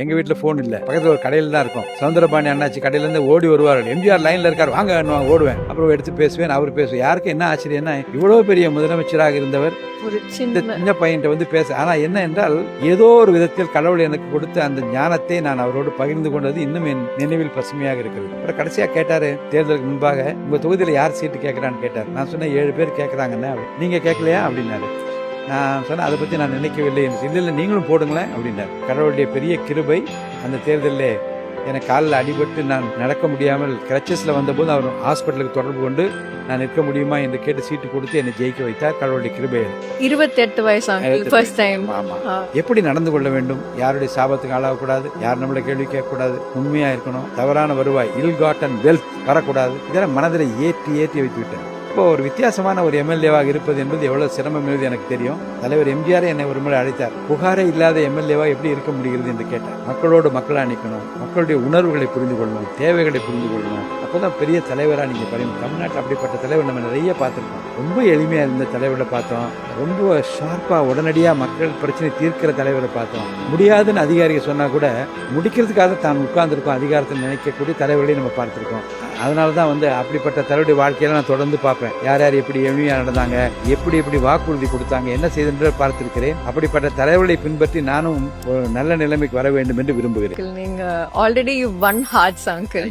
எங்க வீட்டுல போன் இல்ல, பக்கத்துல ஒரு கடையில தான் இருக்கும். சவுந்தரபாணி அண்ணாச்சி கடையில இருந்து ஓடி வருவார்கள். எம்ஜிஆர் லைன்ல இருக்காரு, வாங்க ஓடுவேன். அப்புறம் எடுத்து பேசுவேன், அவரு பேசுவேன். யாருக்கு என்ன ஆச்சரியம்னா, இவ்வளவு பெரிய முதலமைச்சராக இருந்தவர் ஒரு இந்த சின்ன சின்ன பையன்கிட்ட வந்து பேச. ஆனா என்ன என்றால், ஏதோ ஒரு விதத்தில் கடவுள் எனக்கு கொடுத்த அந்த ஞானத்தை நான் அவரோடு பகிர்ந்து கொண்டது இன்னும் என் நினைவில் பசுமையாக இருக்கிறது. அப்புறம் கடைசியா கேட்டாரு, தேர்தலுக்கு முன்பாக, உங்க தொகுதியில யார் சீட்டு கேட்கறான்னு கேட்டார். நான் சொன்னேன் 7 பேர் கேட்கறாங்கன்னு. நீங்க கேட்கலையா அப்படின்னாரு. நான் சொன்னேன், அதை பத்தி நான் நினைக்கவில்லை. இல்லை நீங்களும் போடுங்களேன் அப்படின்னாரு. கடவுளுடைய பெரிய கிருபை, அந்த தேர்தலில் எனக்கு காலில் அடிபட்டு நான் நடக்க முடியாமல் கிரச்சஸ்ல வந்தபோது அவர் ஹாஸ்பிட்டலுக்கு தொடர்பு கொண்டு நான் நிற்க முடியுமா என்று கேட்டு சீட்டு கொடுத்து என்னை ஜெயிக்க வைத்தார். கடவுளுடைய கிருபை. 28 வயசு ஃபர்ஸ்ட் டைம். ஆமா, எப்படி நடந்து கொள்ள வேண்டும், யாருடைய சாபத்துக்கு ஆளாகக்கூடாது, யார் நம்மள கேள்வி கேட்கக்கூடாது, உண்மையா இருக்கணும், தவறான வருவாய் இல் காட்டன் வெல்த் வரக்கூடாது. இதெல்லாம் மனதில் ஏற்றி வைத்து விட்டேன். இப்போ ஒரு வித்தியாசமான ஒரு எம்எல்ஏவாக இருப்பது என்பது எவ்வளவு சிரமம் என்பது எனக்கு தெரியும். தலைவர் எம்ஜிஆர் என்னை ஒரு முறை அழைத்தார். புகாரே இல்லாத எம்எல்ஏவா எப்படி இருக்க முடிகிறது என்று கேட்டார். மக்களோடு மக்களா நிற்கணும், மக்களுடைய உணர்வுகளை புரிந்து கொள்ளணும், தேவைகளை புரிந்து கொள்ளணும், அப்பதான் பெரிய தலைவரா நீங்க பாருங்க. தமிழ்நாட்டில் அப்படிப்பட்ட தலைவர் நம்ம நிறைய பார்த்திருக்கோம். ரொம்ப எளிமையா இருந்த தலைவரை பார்த்தோம், ரொம்ப ஷார்ப்பா உடனடியா மக்கள் பிரச்சனை தீர்க்கிற தலைவரை பார்த்தோம். முடியாதுன்னு அதிகாரிகள் சொன்னா கூட முடிக்கிறதுக்காக தான் உட்கார்ந்துருக்கோம் அதிகாரத்தை நினைக்கக்கூடிய தலைவர்களையும் நம்ம பார்த்திருக்கோம். அதனாலதான் அப்படிப்பட்ட தலைவருடைய வாழ்க்கையில நான் தொடர்ந்து பார்ப்பேன். யார் யார் எப்படி எளிமையா நடந்தாங்க, எப்படி வாக்குறுதி கொடுத்தாங்க, என்ன செய்து பார்த்திருக்கிறேன். அப்படிப்பட்ட தலைவர்களை பின்பற்றி நானும் ஒரு நல்ல நிலைமைக்கு வர வேண்டும் என்று விரும்புகிறேன். நீங்க ஆல்ரெடி ஒன் ஹார்ட்ஸ் அங்கிள்.